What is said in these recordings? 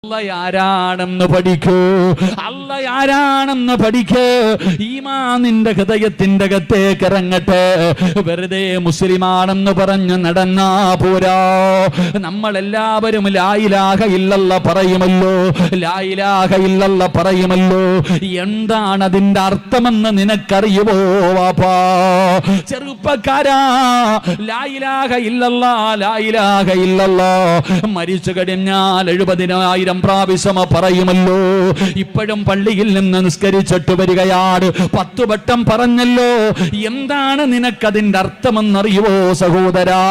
ആരാണെന്ന് പഠിക്കൂ, അല്ല ആരാണെന്ന് പഠിക്കൂ. ഈമാൻ നിന്റെ ഹൃദയത്തിന്റെ അകത്തേക്ക് ഇറങ്ങട്ടെ. വെറുതെ മുസ്ലിമാണെന്ന് പറഞ്ഞ് നടന്നാ പോരാ. നമ്മളെല്ലാവരും ലാ ഇലാഹ ഇല്ലല്ലാ പറയുമല്ലോ, ലാ ഇലാഹ ഇല്ലല്ലാ പറയുമല്ലോ. എന്താണ് അതിന്റെ അർത്ഥമെന്ന് നിനക്കറിയുമോ വാപ്പാ? ചെറുപ്പക്കാരാ, ലാ ഇലാഹ ഇല്ലല്ലാ, ലാ ഇലാഹ ഇല്ലല്ലാ മരിച്ചു കഴിഞ്ഞാൽ 70,000 പ്രാവശ്യം പറയുമല്ലോ. ഇപ്പോഴും പള്ളിയിൽ നിന്ന് നിസ്കരിച്ചിട്ട് വരികയാണ്, 10 വട്ടം പറഞ്ഞല്ലോ. എന്താണ് നിനക്കതിന്റെ അർത്ഥമെന്നറിയുവോ സഹോദരാ?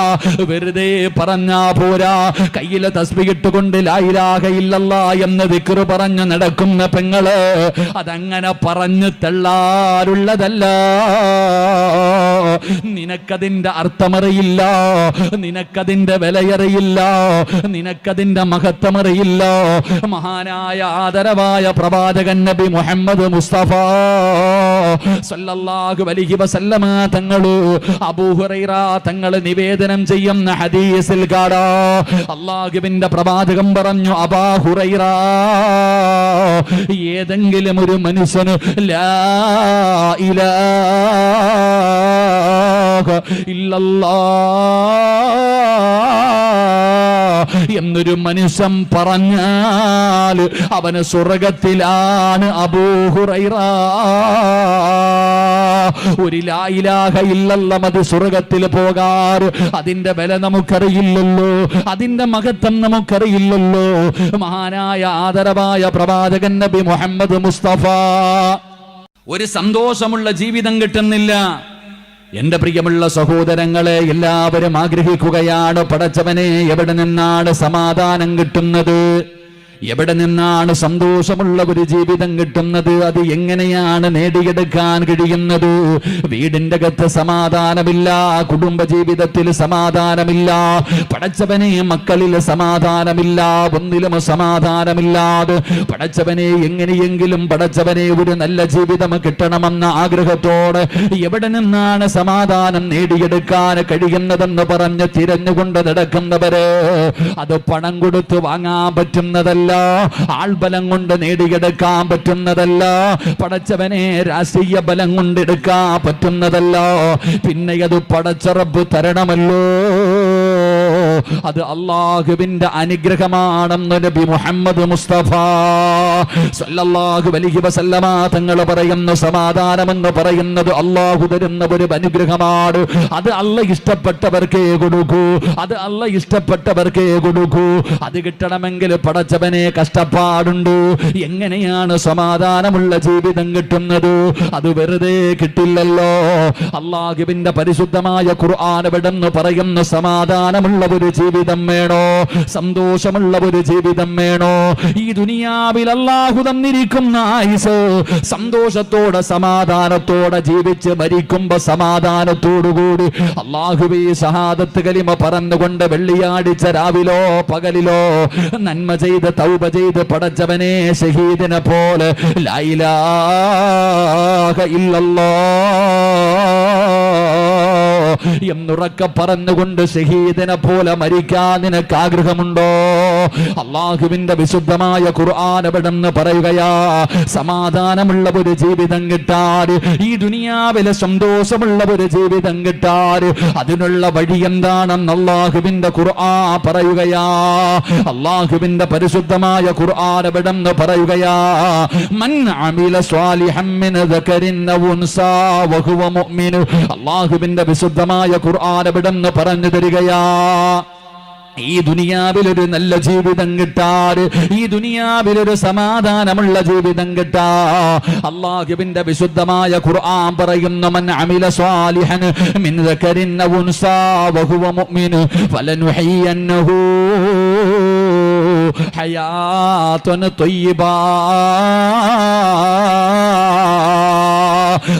വെറുതെ പറഞ്ഞാ പോരാ. കയ്യിലെ തസ്ബീഹ് ഇട്ടുകൊണ്ട് ലാ ഇലാഹ ഇല്ലല്ലാ എന്ന് ദിക്ർ പറഞ്ഞു നടക്കുന്ന പെങ്ങള്, അതങ്ങനെ പറഞ്ഞു തള്ളാറുള്ളതല്ല. നിനക്കതിന്റെ അർത്ഥമറിയില്ല, നിനക്കതിന്റെ വിലയറിയില്ല, നിനക്കതിന്റെ മഹത്വമറിയില്ല. മഹാനായ ആദരവായ പ്രവാചകൻ നബി മുഹമ്മദ് മുസ്തഫ സല്ലല്ലാഹു അലൈഹി വസല്ലമ തങ്ങള് അബൂ ഹുറൈറ തങ്ങള് നിവേദനം ചെയ്യുന്ന ഹദീസിൽ കാണാ, അല്ലാഹുവിന്റെ പ്രവാചകൻ പറഞ്ഞു, അബൂ ഹുറൈറ, ഏതെങ്കിലും ഒരു മനുഷ്യന് ലാ ഇലാഹ ഇല്ലല്ലാഹ് എന്നൊരു മനുഷ്യൻ പറഞ്ഞാൽ അവന് സ്വർഗത്തിലാണ്. അബൂ ഹുറൈറ, ഒരു ലാ ഇലാഹ ഇല്ലല്ലാ മതി സ്വർഗത്തിൽ പോകാറ്. അതിന്റെ വില നമുക്കറിയില്ലല്ലോ, അതിന്റെ മഹത്വം നമുക്കറിയില്ലല്ലോ. മഹാനായ ആദരവായ പ്രവാചകൻ നബി മുഹമ്മദ് മുസ്തഫ ഒരു സന്തോഷമുള്ള ജീവിതം കിട്ടുന്നില്ല. എന്റെ പ്രിയമുള്ള സഹോദരങ്ങളെ, എല്ലാവരും ആഗ്രഹിക്കുകയാണ്, പടച്ചവനെ എവിടെ നിന്നാണ് സമാധാനം കിട്ടുന്നത്, എവിടെ നിന്നാണ് സന്തോഷമുള്ള ഒരു ജീവിതം കിട്ടുന്നത്, അത് എങ്ങനെയാണ് നേടിയെടുക്കാൻ കഴിയുന്നത്? വീടിന്റെ അകത്ത് സമാധാനമില്ല, കുടുംബ ജീവിതത്തിൽ സമാധാനമില്ല, പടച്ചവനെ മക്കളിൽ സമാധാനമില്ല, ഒന്നിലും സമാധാനമില്ലാതെ പടച്ചവനെ എങ്ങനെയെങ്കിലും പടച്ചവനെ ഒരു നല്ല ജീവിതം കിട്ടണമെന്ന ആഗ്രഹത്തോടെ എവിടെ നിന്നാണ് സമാധാനം നേടിയെടുക്കാൻ കഴിയുന്നതെന്ന് പറഞ്ഞ് തിരഞ്ഞുകൊണ്ട് നടക്കുന്നവര്, അത് പണം കൊടുത്ത് വാങ്ങാൻ പറ്റുന്നതല്ല, ആൾബലം കൊണ്ട് നേടിയെടുക്കാൻ പറ്റുന്നതല്ല, പടച്ചവനെ രാഷ്ട്രീയ ബലം കൊണ്ട് എടുക്കാൻ പറ്റുന്നതല്ല, പിന്നെ അത് പടച്ച റബ്ബ് തരണമല്ലോ. അത് അല്ലാഹുവിന്റെ അനുഗ്രഹമാണെന്ന് നബി മുഹമ്മദ് മുസ്തഫ സല്ലല്ലാഹു അലൈഹി വസല്ലമ തങ്ങൾ പറയുന്നു, സമാധാനമെന്ന് പറയുന്നത് അല്ലാഹു തരുന്ന ഒരു അനുഗ്രഹമാണ്. അത് അല്ലാഹ് ഇഷ്ടപ്പെട്ടവർക്കേ കൊടുക്കൂ, അത് അല്ലാഹ് ഇഷ്ടപ്പെട്ടവർക്കേ കൊടുക്കൂ. അത് കിട്ടണമെങ്കിൽ പടച്ചവനെ കഷ്ടപ്പാടുണ്ട്. എങ്ങനെയാണ് സമാധാനമുള്ള ജീവിതം കിട്ടുന്നത്? അത് വെറുതെ കിട്ടില്ലല്ലോ. അല്ലാഹുവിന്റെ പരിശുദ്ധമായ ഖുർആൻ എവിടെന്ന് പറയുന്ന സമാധാനമുള്ള ഒരു ജീവിതം വേണോ, സന്തോഷമുള്ള ഒരു ജീവിതം വേണോ? ഈ ദുനിയാവിൽ അല്ലാഹു തന്നിരിക്കുന്ന ആയുസ് സന്തോഷത്തോടെ സമാധാനത്തോടെ ജീവിച്ച് മരിക്കുമ്പോ സമാധാനത്തോടുകൂടി അല്ലാഹുവേ ഷഹാദത്ത് കലിമ പറഞ്ഞുകൊണ്ട് വെള്ളിയാഴ്ച രാവിലോ പകലിലോ നന്മ ചെയ്ത് തൗബ ചെയ്ത് പടച്ചവനെ ഷഹീദിനെ പോലെ ലാ ഇലാഹ ഇല്ലല്ലാഹ് എന്നുറക്കെ പറഞ്ഞുകൊണ്ട് ഷഹീദിനെ പോലെ മരിക്കാൻ നിനക്ക് ആഗ്രഹമുണ്ടോ? അല്ലാഹുവിന്റെ വിശുദ്ധമായ ഖുർആൻ എവിടെന്ന് പറയുകയാ, സമാധാനമുള്ള ഒരു ജീവിതം കിട്ടാൻ, ഈ ദുനിയാവിലെ സന്തോഷമുള്ള ഒരു ജീവിതം കിട്ടാൻ അതിനുള്ള വഴി എന്താണെന്ന് അല്ലാഹുവിന്റെ ഖുർആൻ പറയുകയാ. അല്ലാഹുവിന്റെ പരിശുദ്ധമായ ഖുർആൻ എവിടെന്ന് പറയുകയാ, മൻ അമില സ്വാലിഹൻ മിൻ ദകരിൻ ഔ ഉൻസാ വഹുവ മുഅ്മിൻ. അല്ലാഹുവിന്റെ വിശുദ്ധമായ ഖുർആൻ എവിടെന്ന് പറഞ്ഞു തരികയാ, ഈ ദുനിയാവിലൊരു നല്ല ജീവിതം കിട്ടാൻ, ഈ ദുനിയാവിലൊരു സമാധാനമുള്ള ജീവിതം കിട്ടാ അല്ലാഹുവിന്റെ വിശുദ്ധമായ ഖുർആൻ പറയുന്നു, മൻ അമില സ്വാലിഹൻ മിൻ ദകരിൻ ഔ ഉൻസാ വഹുവ മുഅ്മിൻ ഫലനുഹയ്യന്നഹു ഹയാത്തുൻ ത്വയ്യിബ.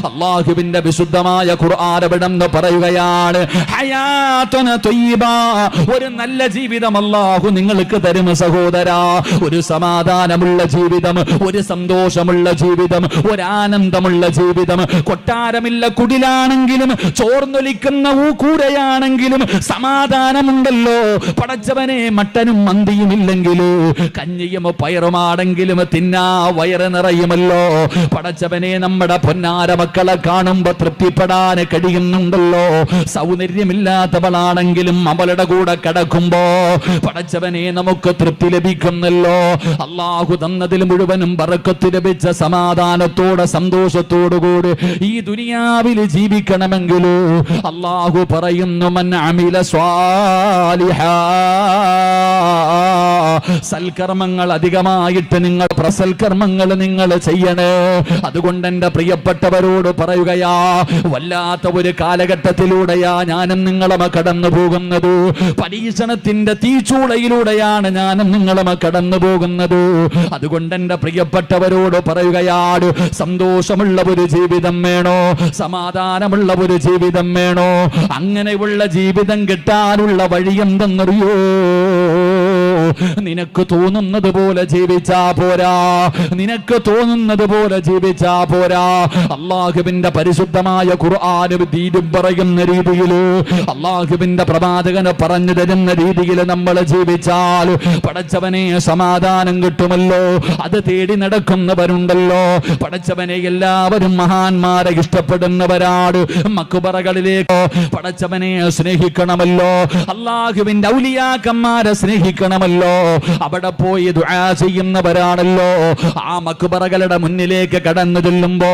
അല്ലാഹുവിന്റെ വിശുദ്ധമായ ഖുർആൻ എവിടെന്ന് പറയുകയാണ്, ഹയാത്തുൻ ത്വയ്യിബ, ഒരു നല്ല ജീവിതം അല്ലാഹു നിങ്ങൾക്ക് തരും സഹോദരാ. ഒരു സമാധാനമുള്ള ജീവിതം, ഒരു സന്തോഷമുള്ള ജീവിതം, ഒരു ആനന്ദമുള്ള ജീവിതം. കൊട്ടാരമില്ല കുടിലാണെങ്കിലും ചോർന്നൊലിക്കുന്ന കൂരയാണെങ്കിലും സമാധാനമുണ്ടല്ലോ. പടച്ചവനെ, മട്ടനും മന്തിയും ഇല്ലെങ്കിലോ കഞ്ഞിയും പയറുമാണെങ്കിലും തിന്നാ വയറ് നിറയുമല്ലോ. പടച്ചവനെ, നമ്മുടെ പൊന്നാര മക്കളെ കാണുമ്പോ തൃപ്തിപ്പെടാൻ കഴിയുന്നുണ്ടല്ലോ. സൗന്ദര്യമില്ലാത്തവളാണെങ്കിലും അവളുടെ കൂടെ കിടക്കുമ്പോ പടച്ചവനെ നമുക്ക് തൃപ്തി ലഭിക്കുന്നല്ലോ. അള്ളാഹു തന്നതിൽ മുഴുവനും ബറക്കത്ത് ലഭിച്ച സമാധാനത്തോടെ സന്തോഷത്തോടുകൂടി ഈ ദുനിയാവിൽ ജീവിക്കണമെങ്കിലോ അള്ളാഹു പറയുന്നു, മൻ അമില സ്വാലിഹാ, സൽക്കർമ്മങ്ങൾ അധികമായിട്ട് നിങ്ങൾ പ്രസൽക്കർമ്മങ്ങൾ നിങ്ങൾ ചെയ്യണേ. അതുകൊണ്ട് എന്റെ പ്രിയപ്പെട്ടവരോട് പറയുകയാ, വല്ലാത്ത ഒരു കാലഘട്ടത്തിലൂടെയാ ഞാനും നിങ്ങളും കടന്നു പോകുന്നത്. പരീക്ഷണത്തിന്റെ തീച്ചൂളയിലൂടെയാണ് ഞാനും നിങ്ങളും കടന്നു പോകുന്നത്. അതുകൊണ്ട് എന്റെ പ്രിയപ്പെട്ടവരോട് പറയുകയാണ്, സന്തോഷമുള്ള ഒരു ജീവിതം വേണോ, സമാധാനമുള്ള ഒരു ജീവിതം വേണോ? അങ്ങനെയുള്ള ജീവിതം കിട്ടാനുള്ള വഴി എന്തെന്നറിയോ? നിനക്ക് തോന്നുന്നത് പോലെ ജീവിച്ചാ പോരാ, നിനക്ക് തോന്നുന്നത് പോലെ ജീവിച്ചാ പോരാ. അള്ളാഹുവിന്റെ പരിശുദ്ധമായ ഖുർആനും ദീനും പറയുന്ന രീതിയിൽ, അള്ളാഹുവിന്റെ പ്രവാചകന് പറഞ്ഞു തരുന്ന രീതിയിൽ നമ്മൾ ജീവിച്ചാൽ പടച്ചവനെ സമാധാനം കിട്ടുമല്ലോ. അത് തേടി നടക്കുന്നവരുണ്ടല്ലോ. പടച്ചവനെ എല്ലാവരും മഹാന്മാരെ ഇഷ്ടപ്പെടുന്നവരാണ്. മക്ബറകളിലേക്ക് പടച്ചവനെ സ്നേഹിക്കണമല്ലോ. അള്ളാഹുവിന്റെ ഔലിയാക്കന്മാരെ സ്നേഹിക്കണമല്ലോ. അവിടെ പോയി ദുആ ചെയ്യുന്നവരാണല്ലോ. ആ മക്ബറകളുടെ മുന്നിലേക്ക് കടന്നു ചെല്ലുമ്പോ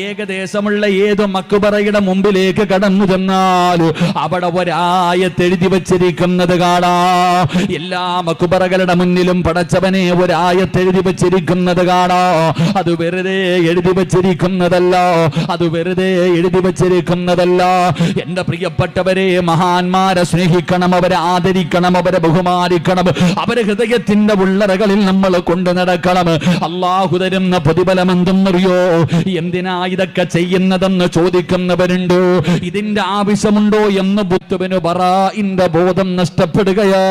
ഏകദേശമുള്ള ഏത് മക്ബറയുടെ മുമ്പിലേക്ക് കടന്നു ചെന്നാൽ അവിടെ ഒരായത്ത് എഴുതി വച്ചിരിക്കുന്നത് കാണാം. എല്ലാ മക്ബറകളുടെ മുന്നിലും പടച്ചവനെ ഒരായത്ത് എഴുതി വച്ചിരിക്കുന്നത് കാണാം. അത് വെറുതെ എഴുതി വച്ചിരിക്കുന്നതല്ല, അത് വെറുതെ എഴുതി വച്ചിരിക്കുന്നതല്ല. എന്റെ പ്രിയപ്പെട്ടവരെ, മഹാന്മാരെ സ്നേഹിക്കണം, അവരെ ആദരിക്കണം, അവരെ ബഹുമാനിക്കണം, അവരെ ഹൃദയത്തിന്റെ ഉള്ളറകളിൽ നമ്മൾ കൊണ്ടു നടക്കണം. അള്ളാഹു തരുന്ന പ്രതിഫലം എന്തെന്നറിയോ? എന്തിനാ ഇതൊക്കെ ചെയ്യുന്നതെന്ന് ചോദിക്കുന്നവരുണ്ട്. ഇതിന്റെ ആവശ്യമുണ്ടോ എന്ന് ബുദ്ധുവിന് ബറാഇന്റെ ബോധം നഷ്ടപ്പെടുകയാ.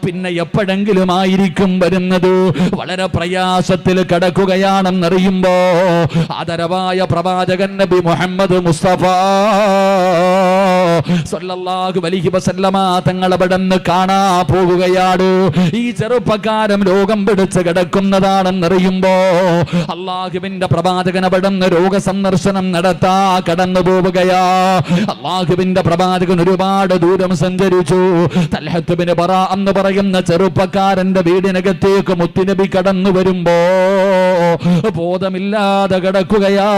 പിന്നെ എപ്പോഴെങ്കിലും ആയിരിക്കും വരുന്നത്. വളരെ പ്രയാസത്തിൽ കിടക്കുകയാണെന്നറിയുമ്പോ ആദരവായ പ്രവാചകൻ നബി മുഹമ്മദ് മുസ്തഫ സല്ലല്ലാഹു അലൈഹി വസല്ലമ തങ്ങൾ അവിടെന്ന് കാണാ പോകുകയാണ്. ഈ ചെറുപ്പക്കാരൻ രോഗം പിടിച്ച് കിടക്കുന്നതാണെന്നറിയുമ്പോ അള്ളാഹുവിന്റെ പ്രവാചകൻ അവിടെന്ന് രോഗസന്ദർശനം നടത്താ കടന്നു പോവുകയാ. അള്ളാഹുവിന്റെ പ്രവാചകൻ ഒരുപാട് ദൂരം സഞ്ചരിച്ചു. തൽഹത്ത് ബിൻ ബറാ എന്ന് പറയുന്ന ചെറുപ്പക്കാരന്റെ വീടിനകത്തേക്ക് മുത്തുനബി കടന്നു വരുമ്പോ ബോധമില്ലാതെ കിടക്കുകയാ,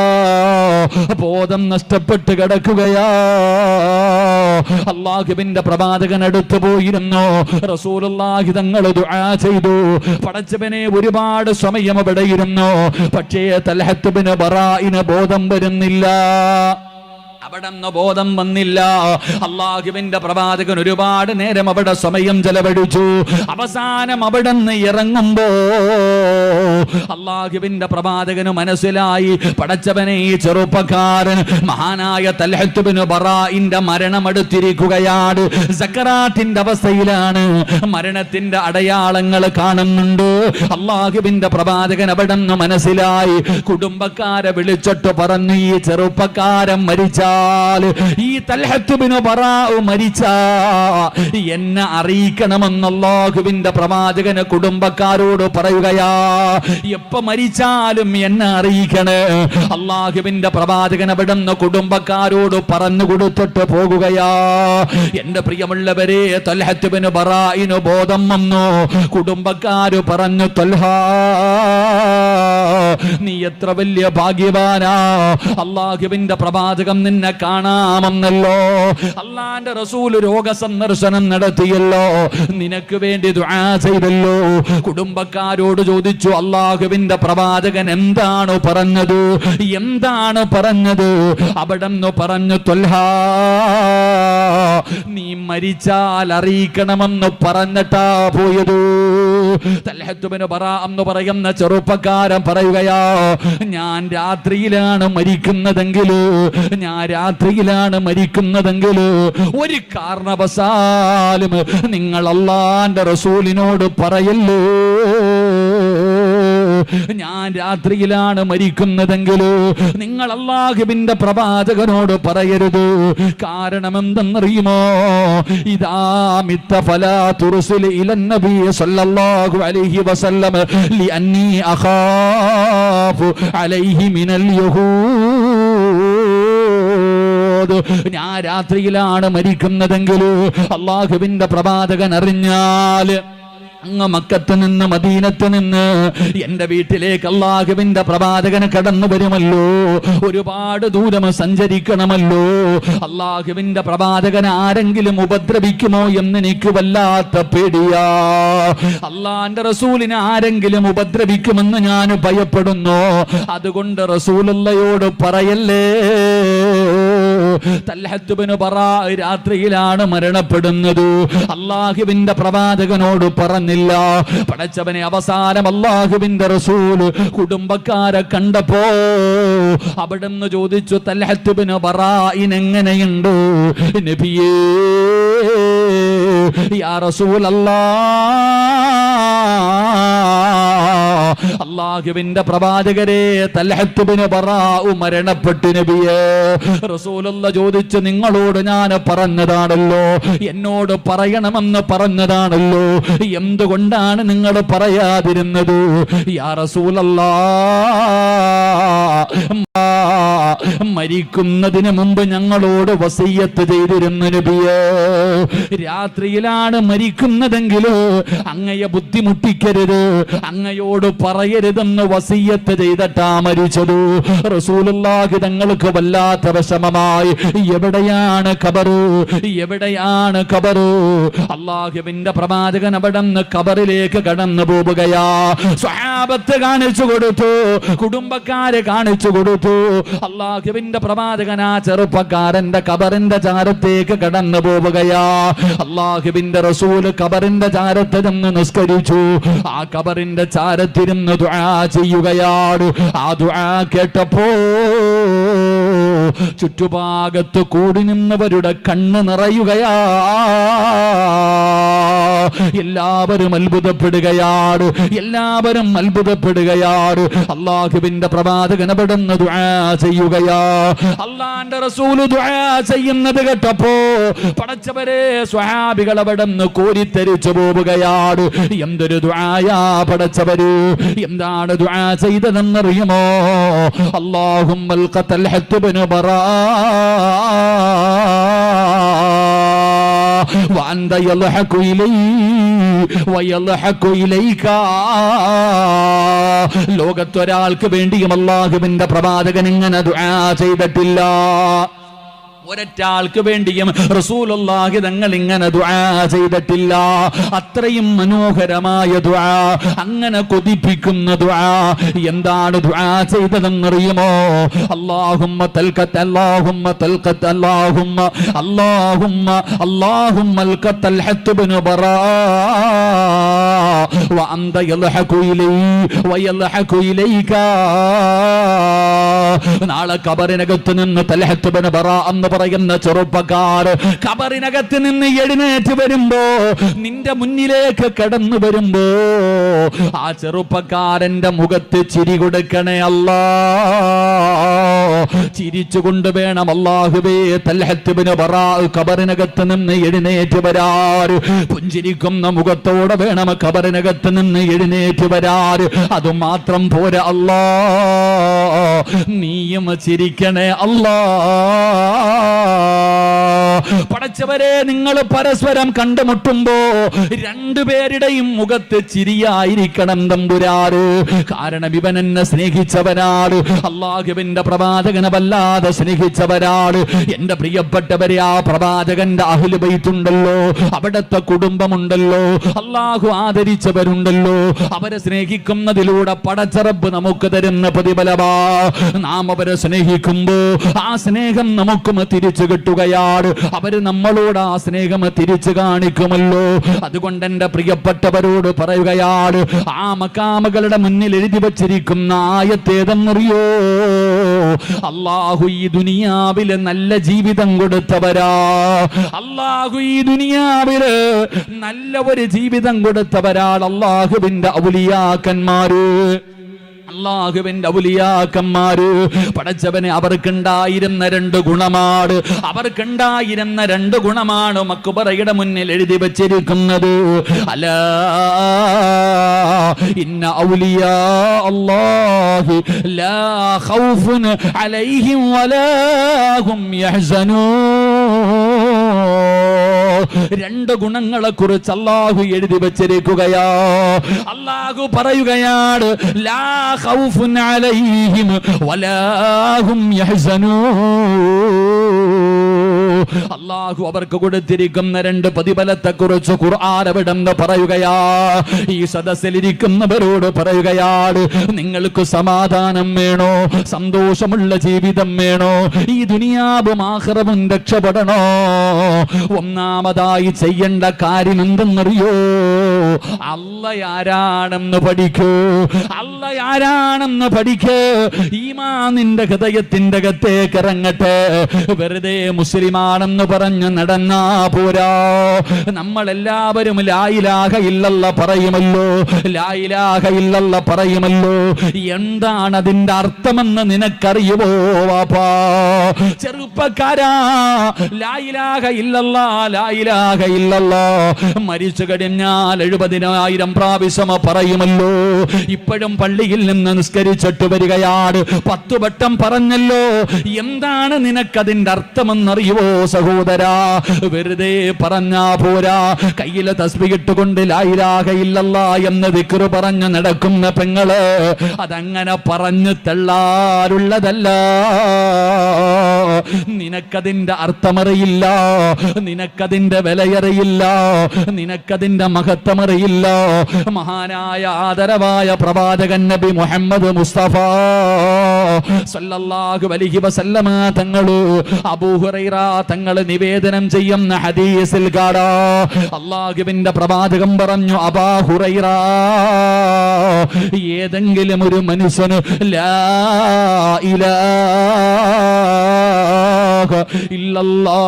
ബോധം നഷ്ടപ്പെട്ട് കിടക്കുകയാ. അള്ളാഹുവിന്റെ പ്രവാചകൻ അടുത്തു പോയിരുന്നു. റസൂലുള്ളാഹി തങ്ങൾ ദുആ ചെയ്തു. പടച്ചവനെ, ഒരുപാട് സമയം അവിടെ ഇരുന്നു. പക്ഷേ തൽഹത്ത് ബിൻ ബറാഇന് ബോധം വരുന്നില്ല. അവിടെന്ന് ബോധം വന്നില്ല. അള്ളാഹുവിന്റെ പ്രവാചകൻ ഒരുപാട് നേരം അവിടെ സമയം ചെലവഴിച്ചു. അവസാനം അവിടെന്ന് ഇറങ്ങുമ്പോ അള്ളാഹുവിന്റെ പ്രവാചകന് മനസ്സിലായി, പടച്ചവനെ, ഈ ചെറുപ്പക്കാരൻ മഹാനായ തൽഹത്ത് ബിൻ ബറാഇന്റെ മരണം അടുത്തിരിക്കുകയാണ്. സക്കറാത്തിന്റെ അവസ്ഥയിലാണ്. മരണത്തിന്റെ അടയാളങ്ങൾ കാണുന്നുണ്ട്. അള്ളാഹുവിന്റെ പ്രവാചകൻ അവിടെന്ന് മനസ്സിലായി. കുടുംബക്കാരെ വിളിച്ചിട്ട് പറഞ്ഞു, ഈ ചെറുപ്പക്കാരൻ മരിച്ച, ഈ തൽഹത്ത് ബിൻ ബറാഅ മരിച്ച എന്നെ അറിയിക്കണമെന്ന് അല്ലാഹുവിന്റെ പ്രവാചകന് കുടുംബക്കാരോട് പറയുകയാ. എപ്പോ മരിച്ചാലും എന്നെ അറിയിക്കണേ. അല്ലാഹുവിന്റെ പ്രവാചകൻ അവിടുന്ന് കുടുംബക്കാരോട് പറഞ്ഞു കൊടുത്തിട്ട് പോകുകയാ. എന്റെ പ്രിയമുള്ളവരെ, തൽഹത്ത് ബിൻ ബറാഇന് ബോധം വന്നു. കുടുംബക്കാര് പറഞ്ഞു, തൽഹാ, നീ എത്ര വലിയ ഭാഗ്യവാനാ. അല്ലാഹുവിന്റെ പ്രവാചകൻ നിന്നെ കാണാമെന്നല്ലോ. അള്ളാന്റെ റസൂൽ രോഗസന്ദർശനം നടത്തിയല്ലോ. നിനക്ക് വേണ്ടി ദുആ ചെയ്തല്ലോ. കുടുംബക്കാരോട് ചോദിച്ചു, അള്ളാഹുവിന്റെ പ്രവാചകൻ എന്താണ് പറഞ്ഞത്? എന്താണ് പറഞ്ഞത്? അവിടെന്ന് പറഞ്ഞു, ത്വൽഹാ, നീ മരിച്ചാൽ അറിയിക്കണമെന്ന് പറഞ്ഞിട്ടാ പോയത്. തൽഹത്ത് ബിൻ ബറാ എന്ന് പറയുന്ന ചെറുപ്പക്കാരൻ പറയുകയാ, ഞാൻ രാത്രിയിലാണ് മരിക്കുന്നതെങ്കിൽ ഒരു കാരണവശാലും നിങ്ങൾ അല്ലാഹുവിന്റെ റസൂലിനോട് പറയല്ലോ, ഞാൻ രാത്രിയിലാണ് മരിക്കുന്നതെങ്കിൽ നിങ്ങൾ അല്ലാഹുവിന്റെ പ്രവാചകനോട് പറയരുത്. കാരണം എന്തെന്നറിയുമോ? ഇദാ മിത്ത ഫലാ തുർസിൽ ഇലൻ നബി സല്ലല്ലാഹു അലൈഹി വസല്ലം ലിഅന്നി അഖാഫു അലൈഹി മിനൽ യഹൂദ്. ഞാൻ രാത്രിയിലാണ് മരിക്കുന്നതെങ്കിൽ അല്ലാഹുവിന്റെ പ്രവാചകൻ അറിഞ്ഞാൽ അങ്ങ് മക്കത്ത് നിന്ന് മദീനത്ത് നിന്ന് എന്റെ വീട്ടിലേക്ക് അല്ലാഹുവിന്റെ പ്രവാചകന് കടന്നു വരുമല്ലോ, ഒരുപാട് ദൂരം സഞ്ചരിക്കണമല്ലോ. അല്ലാഹുവിന്റെ പ്രവാചകൻ ആരെങ്കിലും ഉപദ്രവിക്കുമോ എന്ന് എനിക്ക് വല്ലാത്ത പേടിയാ. അല്ലാഹുവിന്റെ റസൂലിനെ ആരെങ്കിലും ഉപദ്രവിക്കുമെന്ന് ഞാൻ ഭയപ്പെടുന്നു. അതുകൊണ്ട് റസൂലുള്ളയോട് പറയല്ലേ. തൽഹത്ത് ബിൻ ബറാ രാത്രിയിലാണ് മരണപ്പെടുന്നത്. അല്ലാഹുവിന്റെ പ്രവാചകനോട് പറഞ്ഞില്ല. പടച്ചവനെ, അവസാനം അല്ലാഹുവിന്റെ റസൂൽ കുടുംബക്കാരെ കണ്ടപ്പോ അവിടുന്ന് ചോദിച്ചു, തൽഹത്ത് ബിൻ ബറാഇന് എങ്ങനെയുണ്ട് നബിയേ? യാ റസൂലല്ലാഹ്, അല്ലാഹുവിന്റെ പ്രവാചകരെ, തൽഹത്ത് ബിൻ ബറാഉ മരണപ്പെട്ടു നബിയേ. റസൂലുള്ള ചോദിച്ചു, നിങ്ങളോട് ഞാൻ പറഞ്ഞതാണല്ലോ, എന്നോട് പറയണമെന്ന് പറഞ്ഞതാണല്ലോ, എന്തുകൊണ്ടാണ് നിങ്ങൾ പറയാതിരുന്നത്? യാ റസൂലല്ലാഹ്, മരിക്കുന്നതിന് മുമ്പ് ഞങ്ങളോട് വസിയ്യത്ത് ചെയ്തിരുന്നു നബിയേ. രാത്രിയിലാണ് മരിക്കുന്നതെങ്കിൽ അങ്ങയെ ബുദ്ധിമുട്ടിക്കരുത്, അങ്ങയോട് പറയരുതെന്ന് വസിയ്യത്ത് ചെയ്തിട്ടാ മരിച്ചത്. റസൂലുള്ളാഹി തങ്ങൾക്ക് വല്ലാത്ത വിഷമമായി. എവിടെയാണ് ഖബറ്? അല്ലാഹുവിന്റെ പ്രവാചകൻ അവിടുന്ന് ഖബറിലേക്ക് കടന്നു പോവുകയാ. സ്വഹാബത്ത് കാണിച്ചു കൊടുത്തു, കുടുംബക്കാരെ കാണിച്ചു കൊടുത്തു. അല്ലാഹുവിന്റെ പ്രവാചകൻ ആ ചെറുപ്പക്കാരന്റെ ഖബറിന്റെ ചാരത്തേക്ക് കടന്നു പോവുകയാ. അല്ലാഹുവിന്റെ റസൂൽ ഖബറിന്റെ ചാരത്ത് നിന്ന് നിസ്കരിച്ചു. ആ ഖബറിന്റെ ചാരത്തിരുന്ന് ദുആ ചെയ്യുകയാണ്. ആ ദുആ കേട്ടപ്പോ ചുറ്റുഭാഗത്ത് കൂടി നിന്നവരുടെ കണ്ണ് നിറയുകയാ. എല്ലാവരും അത്ഭുതപ്പെടുകയാണ്. അല്ലാഹുവിന്റെ പ്രവാചകൻ അവിടുന്ന് ദുആ ചെയ്യുകയാ. അല്ലാഹുവിന്റെ റസൂൽ ദുആ ചെയ്യുന്നത് കേട്ടപ്പോ പടച്ചവരെ, സ്വഹാബികൾ അവിടുന്ന് കോരിത്തരിച്ചു പോവുകയാണ്. എന്തൊരു ദുആയാ പടച്ചവര്! എന്താണ് ദുആ ചെയ്തതെന്നറിയുമോ? അല്ലാഹുമ്മൽ ഖതൽഹത്ത് ബിൻ ബറാ വഅന്ത യൽഹഖു ഇലൈഹി വയൽഹഖു ഇലൈക. ലോകത്തൊരാൾക്ക് വേണ്ടിയും അല്ലാഹുവിന്റെ പ്രവാചകൻ ഇങ്ങനെ ദുആ ചെയ്തിട്ടില്ല. ഒരൊറ്റാൾക്ക് വേണ്ടിയും റസൂലുള്ളാഹി തങ്ങൾ ഇങ്ങനെ ദുആ ചെയ്തിട്ടില്ല. അത്രയും മനോഹരമായ ദുആ, അങ്ങനെ കൊതിപ്പിക്കുന്ന ദുആ. എന്താണ് ദുആ ചെയ്തതെന്നറിയുമോ? അല്ലാഹുമ്മ തൽഖത്ത് തൽഹത്ത് ബിൻ ബറാ വഅന്ത യൽഹഖു ഇലൈഹി വയൽഹഖു ഇലൈക. നാളെ ഖബറിനകത്ത് നിന്ന് തൽഹത്ത് ബിൻ ബറാ എന്ന് പറയുന്ന ചെറുപ്പക്കാർ ഖബറിനകത്ത് നിന്ന് എഴുന്നേറ്റ് വരുമ്പോ, നിന്റെ മുന്നിലേക്ക് കടന്നു വരുമ്പോ, ആ ചെറുപ്പക്കാരന്റെ മുഖത്ത് ചിരി കൊടുക്കണേ അല്ലാ. ചിരിച്ചുകൊണ്ട് വേണം അല്ലാഹുവേ തൽഹത്ത് ബിൻ ബറാ ഖബറിനകത്ത് നിന്ന് എഴുന്നേറ്റ് വരാറ്. പുഞ്ചിരിക്കുന്ന മുഖത്തോടെ വേണം ഖബറിനകത്ത് നിന്ന് എഴുന്നേറ്റ് വരാറ്. അതുമാത്രം പോരാ അല്ലാ, നീയും ചിരിക്കണേ അല്ലാ. പടച്ചവരെ, നിങ്ങൾ പരസ്പരം കണ്ടുമുട്ടുമ്പോ രണ്ടുപേരുടെയും മുഖത്ത് ചിരിയായിരിക്കണം തമ്പുരാറ്. കാരണം ഇവൻ എന്നെ സ്നേഹിച്ചവനാണ്, അല്ലാഹുവിന്റെ പ്രവാചകനെ വല്ലാതെ സ്നേഹിച്ചവരാണ്. എന്റെ പ്രിയപ്പെട്ടവരെ, ആ പ്രവാചകന്റെ അഹ്ലു ബൈത്തുണ്ടല്ലോ, അവിടുത്തെ കുടുംബമുണ്ടല്ലോ, അല്ലാഹു ആദരിച്ചവരുണ്ടല്ലോ, അവരെ സ്നേഹിക്കുന്നതിലൂടെ പടച്ചറബ് നമുക്ക് തരുന്ന പ്രതിഫലമാ. നാം അവരെ സ്നേഹിക്കുമ്പോ ആ സ്നേഹം നമുക്കും തിരിച്ചു കിട്ടുകയാണ്. അവര് നമ്മളോട് ആ സ്നേഹം തിരിച്ചു കാണിക്കുമല്ലോ. അതുകൊണ്ട് എന്റെ പ്രിയപ്പെട്ടവരോട് പറയുകയാണ്, ആ മക്കാമകളുടെ മുന്നിൽ എഴുതി വച്ചിരിക്കുന്ന ആയത്തേതെന്നറിയോ? അല്ലാഹു ഈ ദുനിയാവില് നല്ല ജീവിതം കൊടുത്തവരാ. അല്ലാഹു ഈ ദുനിയാവില് നല്ല ഒരു ജീവിതം കൊടുത്തവരാണ് അല്ലാഹുവിന്റെ ഔലിയാക്കന്മാര്. അല്ലാഹുവിന്റെ ഔലിയാക്കന്മാര് പടച്ചവനെ അവർക്കുണ്ടായിരുന്ന രണ്ട് ഗുണമാണ് മക്ബറയുടെ മുന്നിൽ എഴുതി വച്ചിരിക്കുന്നത്. അലാ ഇന്ന ഔലിയാ അല്ലാഹി ലാ ഖൗഫുൻ അലൈഹിം വലാ ഹും യഹ്സനൂൻ. രണ്ട് ഗുണങ്ങളെ കുറിച്ച് അല്ലാഹു എഴുതി വച്ചിരിക്കുകയാ. അല്ലാഹു പറയുകയാണ്, ലാ ഖൗഫുൻ അലൈഹിം വലാ ഹും യഹ്സനൂൻ. അല്ലാഹു അവർക്ക് കൊടുത്തിരിക്കുന്ന രണ്ട് പ്രതിഫലത്തെ കുറിച്ച് ഖുർആൻ അവിടെന്ന് പറയുകയാ. ഈ സദസ്സിലിരിക്കുന്നവരോട് പറയുകയാണ്, നിങ്ങൾക്ക് സമാധാനം വേണോ? സന്തോഷമുള്ള ജീവിതം വേണോ? ഈ ദുനിയാവും ആഖിറവും രക്ഷപ്പെടണോ? ഒന്നാമതായി ചെയ്യേണ്ട കാര്യം എന്തെന്നറിയോ? അല്ലാഹ് ആരാണെന്ന് പഠിക്കൂ. ഈമാൻ നിന്റെ ഹൃദയത്തിന്റെ അകത്തേക്ക് ഇറങ്ങട്ടെ. വെറുതെ മുസ്ലിമാണെന്ന് പറഞ്ഞ് നടന്നാ പോരാ. നമ്മളെല്ലാവരും ലാ ഇലാഹ ഇല്ലല്ലാഹ് പറയുമല്ലോ. എന്താണ് അതിന്റെ അർത്ഥമെന്ന് നിനക്കറിയുമോ വാപ്പാ? ചെറുപ്പക്കാരാ, ലാ ഇലാഹ ഇല്ലല്ലാഹ് മരിച്ചു കഴിഞ്ഞാൽ 70,000 പ്രാവശ്യം പറയുമല്ലോ. ഇപ്പോഴും പള്ളിയിൽ നിന്ന് നിസ്കരിച്ചിട്ട് വരികയാണ്, 10 വട്ടം പറഞ്ഞല്ലോ. എന്താണ് നിനക്കതിന്റെ അർത്ഥമെന്നറിയുവോ സഹോദരാ? വെറുതെ പറഞ്ഞാ പോരാ. കയ്യിലെ തസ്ബീഹ് ഇട്ടുകൊണ്ട് ലാ ഇലാഹ ഇല്ലല്ലാഹ് എന്ന് ദിക്ർ പറഞ്ഞു നടക്കുന്ന പെങ്ങള്, അതങ്ങനെ പറഞ്ഞു തള്ളാറുള്ളതല്ല. നിനക്കതിന്റെ അർത്ഥമറിയില്ല, നിനക്കതിന്റെ വിലയറിയില്ല, നിനക്കതിന്റെ മഹത്വമറിയില്ല. മഹാനായ ആദരവായ പ്രവാചകൻ നബി മുഹമ്മദ് മുസ്തഫ സല്ലല്ലാഹു അലൈഹി വസല്ലമ തങ്ങള് അബൂ ഹുറൈറ തങ്ങള് നിവേദനം ചെയ്യുന്ന ഹദീസിൽ കാണാ, അല്ലാഹുവിന്റെ പ്രവാചകൻ പറഞ്ഞു, അബൂ ഹുറൈറ, ഏതെങ്കിലും ഒരു മനുഷ്യന് ലാ ഇലാഹ ഇല്ലല്ലാഹ്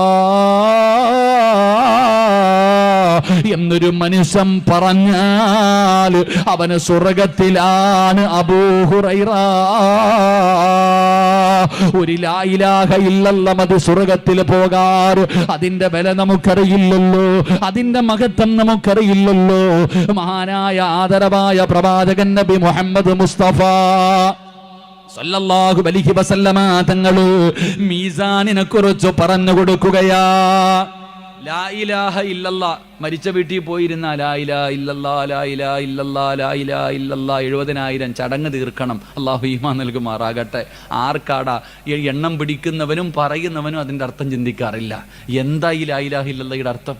എന്നൊരു മനുഷ്യൻ പറഞ്ഞാൽ അവന് സ്വർഗത്തിലാണ്. അബൂ ഹുറൈറ, ഒരു ലാ ഇലാഹ ഇല്ലല്ലാഹ് മതി സ്വർഗത്തിൽ പോകാറ്. അതിന്റെ വില നമുക്കറിയില്ലല്ലോ, അതിന്റെ മഹത്വം നമുക്കറിയില്ലല്ലോ. മഹാനായ ആദരവായ പ്രവാചകൻ നബി മുഹമ്മദ് മുസ്തഫ സല്ലല്ലാഹു അലൈഹി വസല്ലമ തങ്ങള് മീസാനിനെ കുറിച്ച് പറഞ്ഞു കൊടുക്കുകയാ. ലാ ഇലാഹ ഇല്ലല്ലാഹ് മരിച്ച വീട്ടിൽ പോയിരുന്ന ലാ ഇലാഹ ഇല്ലല്ലാഹ് ലാ ഇലാഹ ഇല്ലല്ലാഹ് ലാ ഇലാഹ ഇല്ലല്ലാഹ് 70,000 ചടങ്ങ് തീർക്കണം. അല്ലാഹു ഈമാൻ നൽകുമാറാകട്ടെ. ആർക്കാടാ എണ്ണം പിടിക്കുന്നവനും പറയുന്നവനും അതിന്റെ അർത്ഥം ചിന്തിക്കാറില്ല. എന്താ ഈ ലാ ഇലാഹ ഇല്ലല്ലാഹയുടെ അർത്ഥം?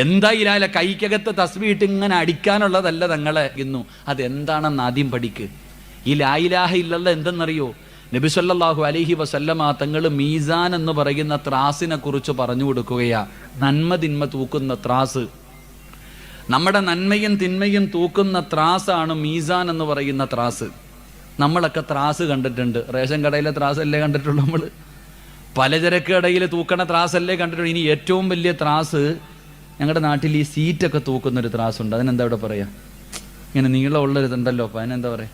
എന്താ ഈ കൈക്കകത്ത് തസ്ബീഹ് ഇട്ട് ഇങ്ങനെ അടിക്കാനുള്ളതല്ല തങ്ങളെ ഇന്നു. അതെന്താണെന്ന് ആദ്യം പഠിക്ക്. ഈ ലാ ഇലാഹ ഇല്ലല്ലാഹ് എന്തെന്നറിയോ? നബി സല്ലല്ലാഹു അലൈഹി വസല്ലമ തങ്ങൾ മീസാൻ എന്ന് പറയുന്ന ത്രാസിനെ കുറിച്ച് പറഞ്ഞു കൊടുക്കുകയാ. നന്മ തിന്മ തൂക്കുന്ന ത്രാസ്, നമ്മുടെ നന്മയും തിന്മയും തൂക്കുന്ന ത്രാസാണ് മീസാൻ എന്ന് പറയുന്ന ത്രാസ്. നമ്മളൊക്കെ ത്രാസ് കണ്ടിട്ടുണ്ട്. റേഷൻ കടയിലെ ത്രാസല്ലേ കണ്ടിട്ടുള്ളൂ നമ്മൾ? പലചരക്ക് കടയിൽ തൂക്കണ ത്രാസല്ലേ കണ്ടിട്ടുള്ളൂ? ഇനി ഏറ്റവും വലിയ ത്രാസ് ഞങ്ങളുടെ നാട്ടിൽ ഈ സീറ്റൊക്കെ തൂക്കുന്നൊരു ത്രാസുണ്ട്. അതിനെന്താ ഇവിടെ പറയാ? ഇങ്ങനെ നീളമുള്ളൊരിതുണ്ടല്ലോ, അപ്പം അതിനെന്താ പറയാ?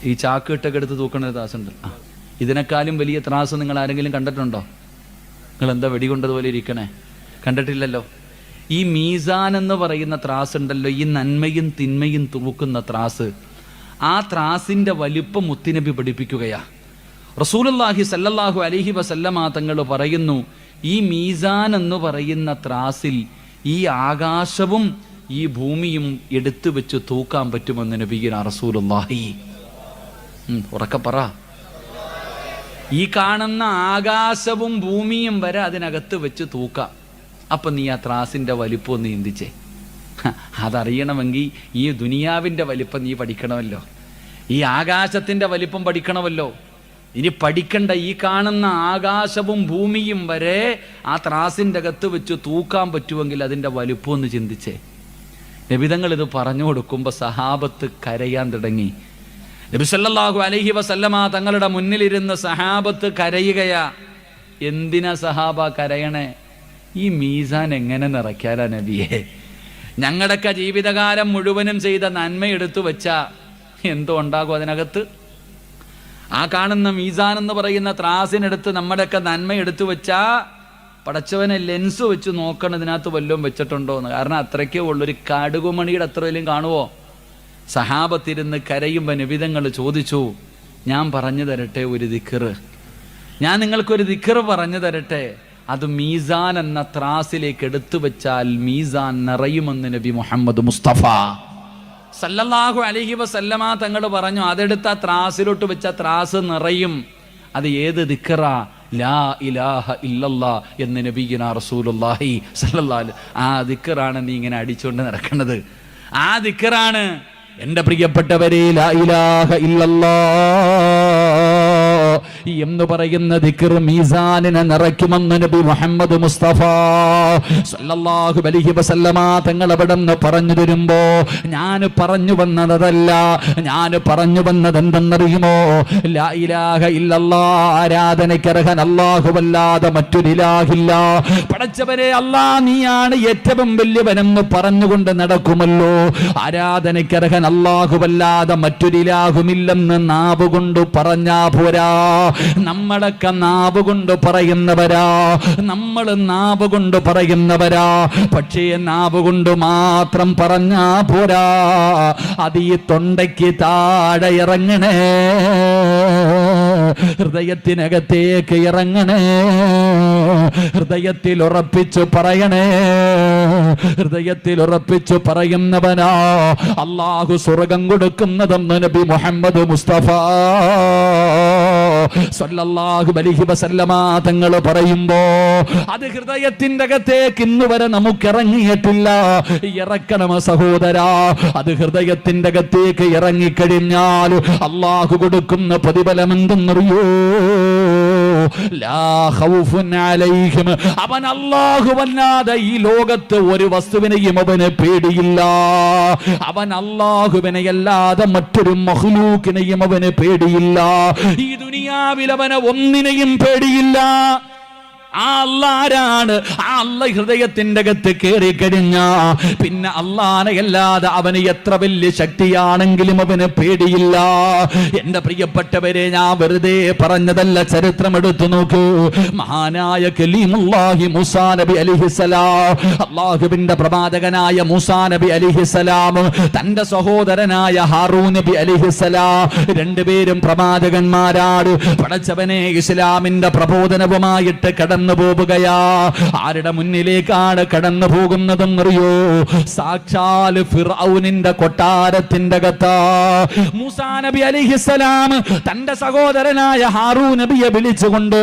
ഈ ചാക്ക് ഇട്ടൊക്കെ എടുത്ത് തൂക്കണ ഒരു ത്രാസുണ്ട്. ഇതിനേക്കാളും വലിയ ത്രാസ് നിങ്ങൾ ആരെങ്കിലും കണ്ടിട്ടുണ്ടോ? നിങ്ങൾ എന്താ വെടികൊണ്ടതുപോലെ ഇരിക്കണേ? കണ്ടിട്ടില്ലല്ലോ. ഈ മീസാൻ എന്ന് പറയുന്ന ത്രാസ് ഉണ്ടല്ലോ, ഈ നന്മയും തിന്മയും തൂക്കുന്ന ത്രാസ്, ആ ത്രാസിന്റെ വലിപ്പം മുത്തുനബി പഠിപ്പിക്കുകയാ. റസൂലുള്ളാഹി സല്ലല്ലാഹു അലൈഹി വസല്ലമ തങ്ങൾ പറയുന്നു, ഈ മീസാൻ എന്ന് പറയുന്ന ത്രാസിൽ ഈ ആകാശവും ഈ ഭൂമിയും എടുത്തു വെച്ച് തൂക്കാൻ പറ്റുമെന്ന് നബിയുനാ റസൂലുള്ളാഹി. ഉറക്കെ പറ. ഈ കാണുന്ന ആകാശവും ഭൂമിയും വരെ അതിനകത്ത് വെച്ച് തൂക്കാം. അപ്പൊ നീ ആ ത്രാസിന്റെ വലിപ്പം ഒന്ന് ചിന്തിച്ചേ. അതറിയണമെങ്കിൽ ഈ ദുനിയാവിന്റെ വലിപ്പം നീ പഠിക്കണമല്ലോ, ഈ ആകാശത്തിന്റെ വലിപ്പം പഠിക്കണമല്ലോ. ഇനി പഠിക്കണ്ട, ഈ കാണുന്ന ആകാശവും ഭൂമിയും വരെ ആ ത്രാസിൻ്റെ അകത്ത് വെച്ച് തൂക്കാൻ പറ്റുമെങ്കിൽ അതിൻ്റെ വലുപ്പം ഒന്ന് ചിന്തിച്ചേ. നബിതങ്ങൾ ഇത് പറഞ്ഞു കൊടുക്കുമ്പോൾ സഹാബത്ത് കരയാൻ തുടങ്ങി. നബി സല്ലല്ലാഹു അലൈഹി വസല്ലമ തങ്ങളുടെ മുന്നിലിരുന്ന് സഹാബത്ത് കരയുകയാ. എന്തിനാ സഹാബ കരയണേ? ഈ മീസാൻ എങ്ങനെ നിറയ്ക്കാലാ നബിയെ? ഞങ്ങളുടെയൊക്കെ ജീവിതകാലം മുഴുവനും ചെയ്ത നന്മ എടുത്തു വെച്ചാ എന്തോ ഉണ്ടാകും അതിനകത്ത്? ആ കാണുന്ന മീസാൻ എന്ന് പറയുന്ന ത്രാസിനെടുത്ത് നമ്മുടെയൊക്കെ നന്മ എടുത്തു വെച്ചാ പടച്ചവനെ ലെൻസ് വെച്ച് നോക്കണം ഇതിനകത്ത് വല്ലതും വെച്ചിട്ടുണ്ടോ എന്ന്. കാരണം അത്രയ്ക്കേ ഉള്ളൂ. ഒരു കടുകുമണിയുടെ അത്ര വലിയ കാണുവോ? സഹാബത്തിരുന്ന് കരയുമ്പോൾ നബിതങ്ങൾ ചോദിച്ചു, ഞാൻ പറഞ്ഞു തരട്ടെ ഒരു ദിക്റ്, ഞാൻ നിങ്ങൾക്കൊരു ദിക്റ് പറഞ്ഞു തരട്ടെ, അത് മീസാൻ എന്ന ത്രാസിലേക്ക് എടുത്തു വെച്ചാൽ മീസാൻ നിറയുമെന്ന് നബി മുഹമ്മദ് മുസ്തഫ സല്ലല്ലാഹു അലൈഹി വസല്ലമ തങ്ങൾ പറഞ്ഞു. അതെടുത്ത ത്രാസിലോട്ട് വെച്ച ത്രാസ് നിറയും. അത് ഏത് ദിക്റാ? ലാ ഇലാഹ ഇല്ലല്ലാ എന്ന് നബിയുനാ റസൂലുള്ളാഹി സല്ലല്ലാഹു അലൈഹി. ആ ദിക്റാണ് നീ ഇങ്ങനെ അടിച്ചുകൊണ്ട് നടക്കുന്നത്. ആ ദിക്റാണ് എൻ്റെ പ്രിയപ്പെട്ടവരെ, ലാ ഇലാഹ ഇല്ലല്ലാ എന്ന് പറയുന്ന ദിക്ർ മീസാനിനെ നിറയ്ക്കുമെന്ന് നബി മുഹമ്മദ് മുസ്തഫ സല്ലല്ലാഹു അലൈഹി വസല്ലമ തങ്ങൾ അവിടെ നിന്ന് പറഞ്ഞു തരുമ്പോ ഞാൻ പറഞ്ഞു വന്നതല്ല, ഞാൻ പറഞ്ഞു വന്നത് എന്തെന്നറിയുമോ? ലാ ഇലാഹ ഇല്ലല്ലാ, ആരാധനയ്ക്കർഹൻ അല്ലാഹുവല്ലാതെ മറ്റൊരു ഇലാഹില്ല. പടച്ചവരെ അല്ലാ നീയാണ് ഏറ്റവും വലിയവനെന്ന് പറഞ്ഞുകൊണ്ട് നടക്കുമല്ലോ. ആരാധനയ്ക്കർഹൻ അല്ലാഹുവല്ലാതെ മറ്റൊരു ഇലാഹുമില്ലെന്ന് നാവ് കൊണ്ട് പറഞ്ഞാ പോരാ. നമ്മളൊക്കെ നാവ് കൊണ്ട് പറയുന്നവരാ, നമ്മൾ നാവ് കൊണ്ട് പറയുന്നവരാ. പക്ഷേ നാവ് കൊണ്ട് മാത്രം പറഞ്ഞാ പോരാ, അത് ഈ തൊണ്ടയ്ക്ക് താഴെ ഇറങ്ങണേ, ഹൃദയത്തിനകത്തേക്ക് ഇറങ്ങണേ, ഹൃദയത്തിൽ ഉറപ്പിച്ചു പറയണേ. ഹൃദയത്തിൽ ഉറപ്പിച്ചു പറയുന്നവനാ അല്ലാഹു സ്വർഗം കൊടുക്കുന്നതെന്ന് നബി മുഹമ്മദ് മുസ്തഫ സല്ലല്ലാഹു അലൈഹി വസല്ലമ തങ്ങൾ പറയുമ്പോ അത് ഹൃദയത്തിന്റെ അകത്തേക്ക് ഇന്ന് വരെ നമുക്ക് ഇറങ്ങിയിട്ടില്ല. ഇറക്കണം സഹോദരാ. അത് ഹൃദയത്തിന്റെ അകത്തേക്ക് ഇറങ്ങിക്കഴിഞ്ഞാൽ അല്ലാഹു കൊടുക്കുന്ന പ്രതിഫലം എന്തെന്നറിയോ? ലാ ഖൗഫുൻ അലൈഹിം. അവൻ അല്ലാഹുവല്ലാതെ ഈ ലോകത്ത് ഒരു വസ്തുവിനെയും അവന് പേടിയില്ല. അവൻ അല്ലാഹുവിനെയല്ലാതെ മറ്റൊരു മഖ്ലൂക്കിനെയും അവന് പേടിയില്ല. ഈ ദുനിയാവിൽ അവന് ഒന്നിനെയും പേടിയില്ല. ആ അല്ലാരാണ്? ആ അല്ല ഹൃദയത്തിന്റെ അകത്ത് കയറി കഴിഞ്ഞാ പിന്നെ അല്ലാനെ അല്ലാതെ അവന് എത്ര വലിയ ശക്തിയാണെങ്കിലും അവന് പേടിയില്ല. എന്റെ പ്രിയപ്പെട്ടവരെ, ഞാൻ വെറുതെ പറഞ്ഞതല്ല, ചരിത്രം എടുത്തു നോക്കൂ. മഹാനായ കലീമുല്ലാഹി മൂസാ നബി അലൈഹിസ്സലാം, അല്ലാഹുവിന്റെ പ്രവാചകനായ മൂസാ നബി അലൈഹിസ്സലാം തന്റെ സഹോദരനായ ഹാറൂൻ നബി അലൈഹിസ്സലാം, രണ്ടുപേരും പ്രവാചകന്മാരാണ്. പടച്ചവനെ ഇസ്ലാമിന്റെ പ്രബോധനവുമായിട്ട് കടന്നു പോവുകയാ. ആരുടെ മുന്നിലേക്കാണ് കടന്നു പോകുന്നതെന്നറിയോ? സാക്ഷാൽ ഫിർഔനിന്റെ കൊട്ടാരത്തിന്റെ അകത്താ മൂസാ നബി അലൈഹിസ്സലാം തന്റെ സഹോദരനായ ഹാറൂൻ നബിയെ വിളിച്ചുകൊണ്ട്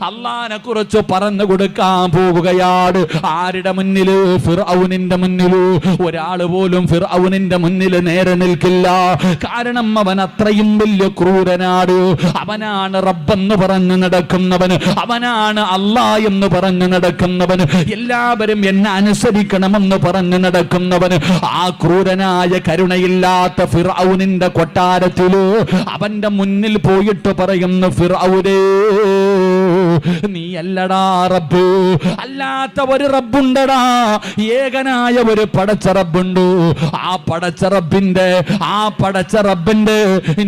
അല്ലാഹനെ കുറിച്ച് പറഞ്ഞു കൊടുക്കാൻ പോവുകയാണ്. ആരുടെ മുന്നില്? ഫിർഔനിന്റെ മുന്നില്. ഒരാൾ പോലും ഫിർഔനിന്റെ മുന്നിൽ നേരെ നിൽക്കില്ല. കാരണം അവൻ അത്രയും വലിയ ക്രൂരനാണ്. അവനാണ് റബ്ബെന്ന് പറഞ്ഞു നടക്കുന്നവൻ, അവനാണ് അല്ലാഹ് എന്ന് പറഞ്ഞു നടക്കുന്നവൻ, എല്ലാവരും എന്നെ അനുസരിക്കണമെന്ന് പറഞ്ഞു നടക്കുന്നവൻ. ആ ക്രൂരനായ കരുണയില്ലാത്ത ഫിർഔനിന്റെ കൊട്ടാരത്തില് അവന്റെ മുന്നിൽ പോയിട്ട് പറയുന്നു, ഫിർഔനേ നീ അല്ലടാ റബ്ബ്, അല്ലാത്ത ഒരു റബ്ബുണ്ടടാ, ഏകനായ ഒരു പടച്ച റബ്ബുണ്ട്. ആ പടച്ച റബ്ബിന്റെ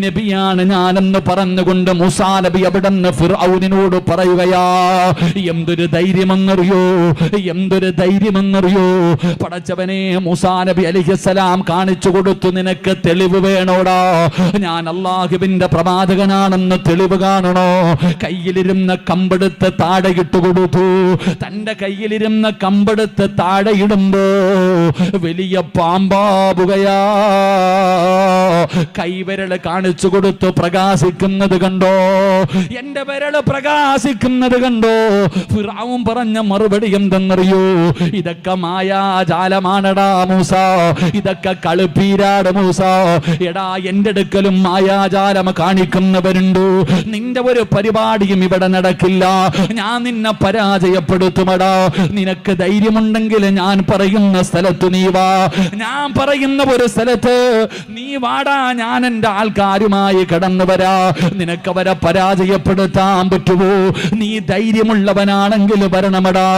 നബിയാണ് ഞാനെന്ന് പറഞ്ഞുകൊണ്ട് മൂസാ നബി അവിടുന്ന് ഫിർഔനിനോട് പറയുകയാ. എന്തൊരു ധൈര്യമെന്നറിയോ? എന്തൊരു ധൈര്യമെന്നറിയോ? പടച്ചവനെ മൂസാ നബി അലൈഹിസ്സലാം കാണിച്ചു കൊടുത്തു, നിനക്ക് തെളിവ് വേണോടാ? ഞാൻ അല്ലാഹുവിന്റെ പ്രവാചകനാണെന്ന് തെളിവ് കാണണോ? കയ്യിലിരുന്ന കമ്പ് കമ്പെടുത്ത് താഴെയിട്ട് കൊടുത്തു. തന്റെ കയ്യിലിരുന്ന കമ്പെടുത്ത് താഴെയിടുമ്പോ വലിയ പാമ്പാവുകയാ. കൈവിരല് കാണിച്ചു കൊടുത്തു. പ്രകാശിക്കുന്നത് കണ്ടോ? എന്റെ വിരല് പ്രകാശിക്കുന്നത് കണ്ടോ? ഫിർഔൻ പറഞ്ഞ മറുപടി എന്തെന്നറിയോ? ഇതൊക്കെ മായാജാലമാണടാ മൂസ, ഇതൊക്കെ കളിപ്പീരാട് മൂസ. എടാ, എന്റെ അടുക്കലും മായാജാലം കാണിക്കുന്നവരുണ്ട്. നിന്റെ ഒരു പരിപാടിയും ഇവിടെ നടക്കില്ല. ഞാൻ നിന്നെ പരാജയപ്പെടുത്തുമടാ. നിനക്ക് ധൈര്യമുണ്ടെങ്കിൽ ഞാൻ പറയുന്ന സ്ഥലത്ത് നീ വാ. ഞാൻ പറയുന്ന ഒരു സ്ഥലത്ത് നീ വാടാ. ഞാൻ എന്റെ ആൾക്കാരുമായി കടന്നു വരാ. നിനക്കവരെ പരാജയപ്പെടുത്താൻ പറ്റുമോ? നീ ധൈര്യമുള്ളവനാണെങ്കിൽ വരണമടാ.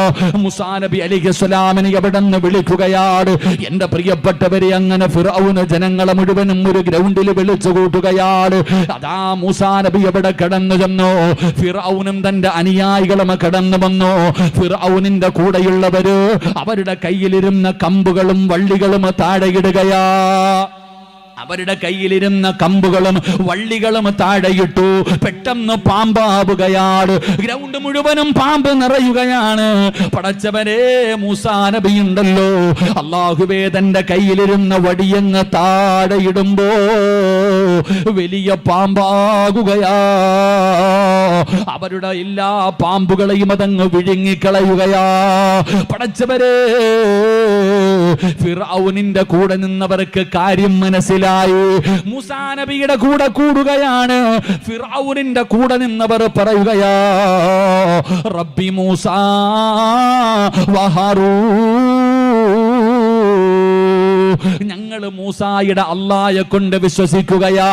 മൂസാ നബി അലൈഹിസ്സലാമിനെ അവിടെ നിന്ന് വിളിക്കുകയാണ്. എന്റെ പ്രിയപ്പെട്ടവരെ, അങ്ങനെ ഫിർഔൻ ജനങ്ങളെ മുഴുവനും ഒരു ഗ്രൗണ്ടിൽ വിളിച്ചു കൂട്ടുകയാണ്. അതാ മൂസാ നബി അവിടെ കടന്നു ചെന്നു. ഫിർഔനും തന്റെ അനുയായികളും കടന്നു വന്നു. ഫിർഔനിന്റെ കൂടെയുള്ളവര് അവരുടെ കയ്യിലിരുന്ന കമ്പുകളും വള്ളികളും താഴെയിടുകയാ. അവരുടെ കയ്യിലിരുന്ന കമ്പുകളും വള്ളികളും താഴെയിട്ടു. പെട്ടെന്ന് പാമ്പാവുകയാണ്. ഗ്രൗണ്ട് മുഴുവനും പാമ്പ് നിറയുകയാണ്. പടച്ചവരെ, മൂസാ നബിയുണ്ടല്ലോ, അല്ലാഹുവേ, തന്റെ കയ്യിലിരുന്ന വടിയങ്ങ് താഴെയിടുമ്പോ വലിയ പാമ്പാകുകയാ. അവരുടെ എല്ലാ പാമ്പുകളെയും അതങ്ങ് വിഴുങ്ങിക്കളയുകയാ. പടച്ചവരെ, ഫിർഔനിന്റെ കൂടെ നിന്നവർക്ക് കാര്യം മനസ്സിലായി. മൂസാ നബിയുടെ കൂടെ കൂടുകയാണ്. ഫിർഔനിന്റെ കൂടെ നിന്നവർ പറയുകയാ, റബ്ബി മൂസാ വഹാറൂൻ, ഞങ്ങൾ മൂസായുടെ അല്ലാഹയെ കൊണ്ട് വിശ്വസിക്കുകയാ.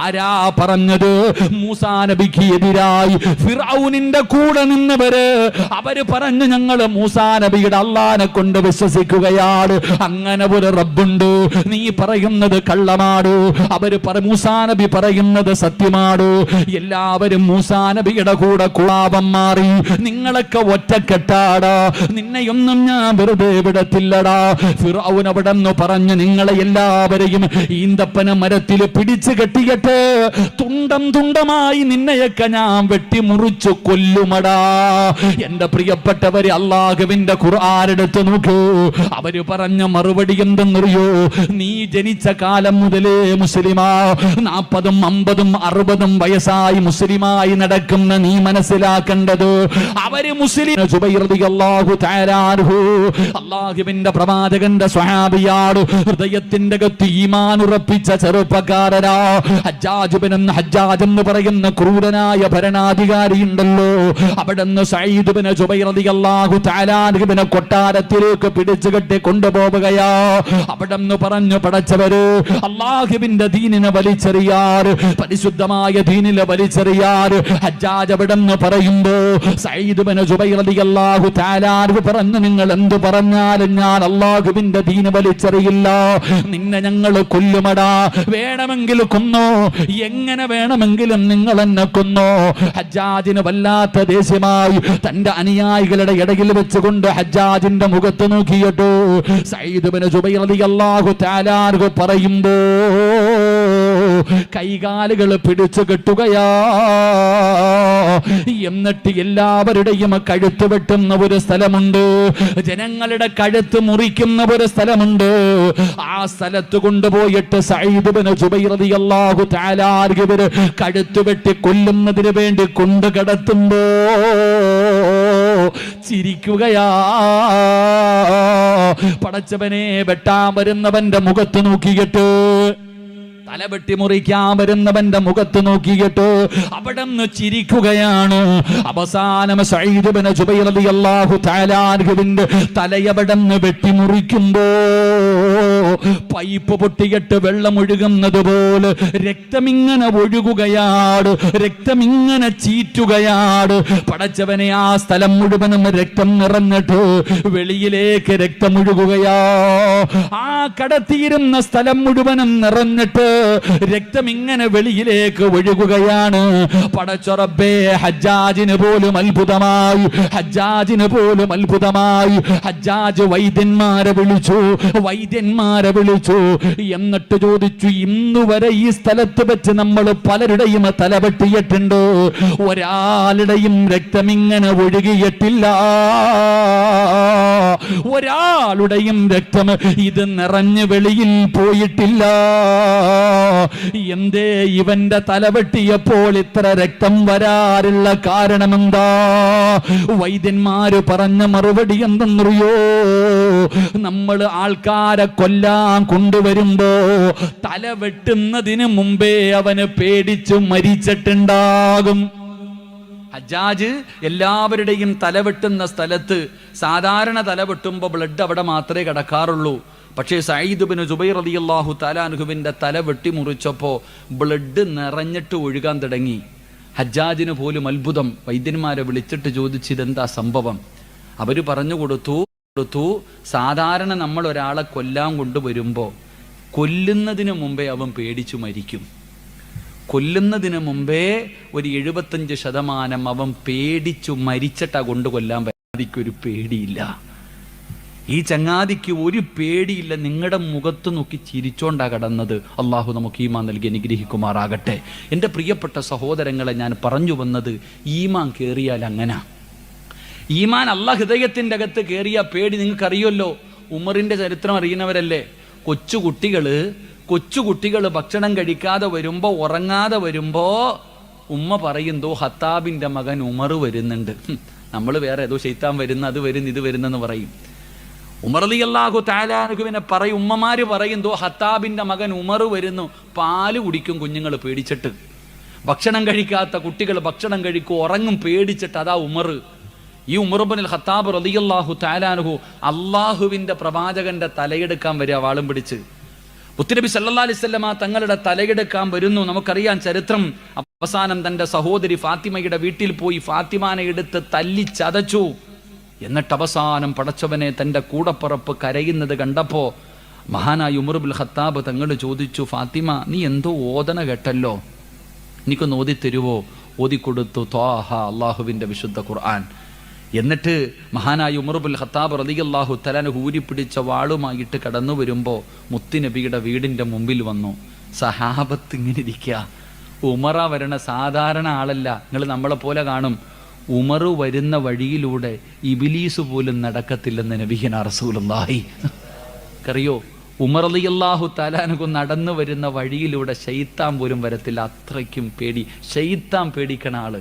ആരാ പറഞ്ഞത്? മൂസാ നബിക്ക് എതിരായി ഫിർഔനിന്റെ കൂടെ നിന്നവര് അവര് പറഞ്ഞു, ഞങ്ങൾ മൂസാ നബിയുടെ അല്ലാഹനെ കൊണ്ട് വിശ്വസിക്കുകയാണ്. അങ്ങനെ ഒരു റബ്ബുണ്ട്. നീ പറയുന്നത് കള്ളമാണ്. അവര് മൂസാ നബി പറയുന്നത് സത്യമാണ്. എല്ലാവരും മൂസാ നബിയുടെ കൂടെ കുളാപം മാറി. നിങ്ങളൊക്കെ ഒറ്റക്കെട്ടാടാ. നിന്നെയൊന്നും ഞാൻ വെറുതെ വിടത്തില്ലടാ. ഫിർഔൻ അവിടെ നിന്ന് പറഞ്ഞു, നിങ്ങളെ എല്ലാവരെയും ഈന്തപ്പന മരത്തിൽ പിടിച്ചു കെട്ടിയിട്ട് തുണ്ടം തുണ്ടമായി നിന്നെയൊക്കെ ഞാൻ വെട്ടിമുറിച്ചു കൊല്ലുമടാ. എന്റെ പ്രിയപ്പെട്ടവരെ, അല്ലാഹുവിന്റെ ഖുർആൻ എടുത്തു നോക്കൂ. അവര് പറഞ്ഞ മറുപടി എന്തെന്നറിയോ? നീ ജനിച്ച കാലം മുതലേ മുസ്ലിമാ. 40, 50, 60 വയസ്സായി മുസ്ലിമായി നടക്കുന്ന നീ മനസ്സിലാക്കേണ്ടത്, അവര് മുസ്ലിം. സുബൈർ റളിയല്ലാഹു തആല അൻഹു അല്ലാഹുവിന്റെ പ്രവാചകന്റെ സ്വഹാബിയാണ്. ഹൃദയത്തിന്റെ അകത്ത് ഈമാൻ ഉറപ്പിച്ച ചെറുപ്പക്കാരനാ. ഹജ്ജാജ് എന്ന് പറയുന്ന ക്രൂരനായ ഭരണാധികാരി ഉണ്ടല്ലോ, അവിടുന്ന് സഈദ് ഇബ്നു ജുബൈർ റളിയല്ലാഹു തആല അൻഹുവിനെ കൊട്ടാരത്തിലേക്ക് പിടിച്ചു കെട്ടി കൊണ്ടുപോവുകയാ. അവിടുന്ന് പറഞ്ഞു, പടച്ചവര്, അല്ലാഹുവിന്റെ ദീനിനെ വലിച്ചെറിയാറ്, പരിശുദ്ധമായ ദീനിനെ വലിച്ചെറിയാറ്. ഹജ്ജാജ് അവിടുന്ന് പറയുമ്പോ സഈദ് ഇബ്നു ജുബൈർ റളിയല്ലാഹു തആല അൻഹു പറഞ്ഞു, നിങ്ങൾ എന്ത് പറഞ്ഞാലും ഞാൻ അല്ലാഹുവിന്റെ ദീന് വലിച്ചെറിയില്ല. നിന്നെ ഞങ്ങൾ കൊല്ലുമടാ. വേണമെങ്കിൽ കൊന്നോ, എങ്ങനെ വേണമെങ്കിലും നിങ്ങൾ എന്നെ കൊന്നോ. ഹജ്ജാജിന് വല്ലാത്ത ദേഷ്യമായി തന്റെ അനുയായികളുടെ ഇടയിൽ വെച്ചുകൊണ്ട് ഹജ്ജാജിന്റെ മുഖത്ത് നോക്കിയിട്ടു സഈദ് ഇബ്നു ജുബൈർ റളിയല്ലാഹു തആല അൻഹു പറയുമ്പോ കൈകാലുകൾ പിടിച്ചു കെട്ടുകയാ. എന്നിട്ട് എല്ലാവരുടെയും കഴുത്ത് വെട്ടുന്ന ഒരു സ്ഥലമുണ്ട്, ജനങ്ങളുടെ കഴുത്ത് മുറിക്കുന്ന ഒരു സ്ഥലമുണ്ട്. ആ സ്ഥലത്ത് കൊണ്ടുപോയിട്ട് സഈദ് ഇബ്നു ജുബൈർ റളിയല്ലാഹു തആല അൻഹു കഴുത്ത് വെട്ടി കൊല്ലുന്നതിന് വേണ്ടി കൊണ്ടു കടത്തുമ്പോ ചിരിക്കുകയാ. പടച്ചവനെ, വെട്ടാൻ വരുന്നവന്റെ മുഖത്ത് നോക്കിയിട്ട്, തലവെട്ടി മുറിക്കാൻ വരുന്നവന്റെ മുഖത്ത് നോക്കിയിട്ട് അവിടെ നിന്ന് ചിരിക്കുകയാണ്. അവസാനം സഈദ് ഇബ്നു ജുബൈർ റളിയല്ലാഹു തആല അൻഹുവിന്റെ തലയവിടന്ന് വെട്ടിമുറിക്കുമ്പോ പൈപ്പ് പൊട്ടിയിട്ട് വെള്ളം ഒഴുകുന്നത് പോലെ രക്തമിങ്ങനെ ഒഴുകുകയാണ്, രക്തമിങ്ങനെ ചീറ്റുകയാണ്. പടച്ചവനെ, ആ സ്ഥലം മുഴുവനും രക്തം നിറഞ്ഞിട്ട് വെളിയിലേക്ക് രക്തം ഒഴുകുകയാ. ആ കടത്തിയിരുന്ന സ്ഥലം മുഴുവനും നിറഞ്ഞിട്ട് രക്തം ഇങ്ങനെ വെളിയിലേക്ക് ഒഴുകുകയാണ്. പടച്ചറബ്ബേ, ഹജ്ജാജിന് പോലും അത്ഭുതമായി, ഹജ്ജാജ് വൈദ്യന്മാരെ വിളിച്ചു. എന്നിട്ട് ചോദിച്ചു, ഇന്നുവരെ ഈ സ്ഥലത്ത് വെച്ച് നമ്മൾ പലരുടെയും തലവെട്ടിയിട്ടുണ്ട്, ഒരാളുടെയും രക്തം ഇങ്ങനെ ഒഴുകിയിട്ടില്ല, ഒരാളുടെയും രക്തം ഇത് നിറഞ്ഞു വെളിയിൽ പോയിട്ടില്ല. എന്തേ ഇവന്റെ തലവെട്ടിയപ്പോൾ ഇത്ര രക്തം വരാറുള്ള കാരണമെന്താ? വൈദ്യന്മാര് പറഞ്ഞ മറുപടി എന്തെന്നറിയോ? നമ്മൾ ആൾക്കാരെ കൊല്ലാൻ കൊണ്ടുവരുമ്പോ തല വെട്ടുന്നതിന് മുമ്പേ അവന് പേടിച്ചു മരിച്ചിട്ടുണ്ടാകും. ഹജ്ജാജ് എല്ലാവരുടെയും തലവെട്ടുന്ന സ്ഥലത്ത് സാധാരണ തലവെട്ടുമ്പോൾ ബ്ലഡ് അവിടെ മാത്രമേ കിടക്കാറുള്ളൂ. പക്ഷേ സഈദ് ബിൻ ജുബൈർ റളിയല്ലാഹു തആല അൻഹുവിന്റെ തല വെട്ടി മുറിച്ചപ്പോൾ ബ്ലഡ് നിറഞ്ഞിട്ട് ഒഴുകാൻ തുടങ്ങി. ഹജ്ജാജിന് പോലും അത്ഭുതം. വൈദ്യന്മാരെ വിളിച്ചിട്ട് ചോദിച്ചു, ഇതെന്താ സംഭവം? അവർ പറഞ്ഞു കൊടുത്തു, സാധാരണ നമ്മൾ ഒരാളെ കൊല്ലാൻ കൊണ്ടുവരുമ്പോൾ കൊല്ലുന്നതിന് മുമ്പേ അവൻ പേടിച്ചു മരിക്കും. കൊല്ലുന്നതിന് മുമ്പേ ഒരു 75% അവൻ പേടിച്ചു മരിച്ചിട്ടാ കൊണ്ട് കൊല്ലാൻ ചങ്ങാതിക്കൊരു പേടിയില്ല. ഈ ചങ്ങാതിക്ക് ഒരു പേടിയില്ല. നിങ്ങളുടെ മുഖത്ത് നോക്കി ചിരിച്ചോണ്ടാ കടന്നത്. അള്ളാഹു നമുക്ക് ഈമാൻ നൽകി അനുഗ്രഹിക്കുമാറാകട്ടെ. എൻ്റെ പ്രിയപ്പെട്ട സഹോദരങ്ങളെ, ഞാൻ പറഞ്ഞു വന്നത്, ഈമാൻ കയറിയാൽ അങ്ങനെ. ഈമാൻ അള്ളാഹ് ഹൃദയത്തിൻ്റെ അകത്ത് കയറിയ പേടി നിങ്ങൾക്കറിയുമല്ലോ. ഉമറിൻ്റെ ചരിത്രം അറിയുന്നവരല്ലേ? കൊച്ചുകുട്ടികൾ ഭക്ഷണം കഴിക്കാതെ വരുമ്പോൾ, ഉറങ്ങാതെ വരുമ്പോൾ ഉമ്മ പറയുന്തോ ഹത്താബിൻ്റെ മകൻ ഉമർ വരുന്നുണ്ട്. നമ്മൾ വേറെ ഏതോ ശൈത്താൻ വരുന്ന, അത് വരുന്നു, ഇത് വരുന്നെന്ന് പറയും. ഉമർ റളിയല്ലാഹു തആല അൻഹുവിനെ പറയും, ഉമ്മമാര് പറയുന്തോ ഹത്താബിൻ്റെ മകൻ ഉമർ വരുന്നു. പാല് കുടിക്കും കുഞ്ഞുങ്ങൾ പേടിച്ചിട്ട്. ഭക്ഷണം കഴിക്കാത്ത കുട്ടികൾ ഭക്ഷണം കഴിക്കും, ഉറങ്ങും പേടിച്ചിട്ട്. അതാ ഉമർ. ഈ ഉമർ ഇബ്നുൽ ഖത്താബ് റളിയല്ലാഹു തആല അൻഹു അള്ളാഹുവിൻ്റെ പ്രവാചകന്റെ തലയെടുക്കാൻ വരിക വാളും പിടിച്ച്. മുത്തുനബി സല്ലല്ലാഹു അലൈഹി വസല്ലമ തങ്ങളുടെ തലയെടുക്കാൻ വരുന്നു. നമുക്കറിയാം ചരിത്രം. അവസാനം തൻ്റെ സഹോദരി ഫാത്തിമയുടെ വീട്ടിൽ പോയി ഫാത്തിമാനെ എടുത്ത് തല്ലി ചതച്ചു. എന്നിട്ട് അവസാനം പടച്ചവനെ തൻ്റെ കൂടപ്പുറപ്പ് കരയുന്നത് കണ്ടപ്പോൾ മഹാനായ ഉമർ ഇബ്നുൽ ഖത്താബ് തങ്ങൾ ചോദിച്ചു, ഫാത്തിമ, നീ എന്തോ ഓതന കേട്ടല്ലോ, എനിക്കൊന്ന് ഓതിത്തരുവോ? ഓതിക്കൊടുത്തു ത്വാഹ, അള്ളാഹുവിൻ്റെ വിശുദ്ധ ഖുർആൻ. എന്നിട്ട് മഹാനായ ഉമർ ഇബ്നുൽ ഖത്താബ് റളിയല്ലാഹു തആല ഊരിപ്പിടിച്ച വാളുമായിട്ട് കടന്നു വരുമ്പോൾ മുത്തുനബിയുടെ വീടിൻ്റെ മുമ്പിൽ വന്നു. സഹാബത്ത് ഇങ്ങനെ ഇരിക്കുക. ഉമറ വരണ സാധാരണ ആളല്ല. നിങ്ങൾ നമ്മളെ പോലെ കാണും. ഉമർ വരുന്ന വഴിയിലൂടെ ഇബ്ലീസ് പോലും നടക്കത്തില്ലെന്ന് നബിയുനാ റസൂലുള്ളാഹി. അറിയോ? ഉമർ റളിയല്ലാഹു തആല അൻഹു നടന്നു വരുന്ന വഴിയിലൂടെ ശൈത്താൻ പോലും വരത്തില്ല. അത്രയ്ക്കും പേടി. ശൈത്താൻ പേടിക്കണ ആള്.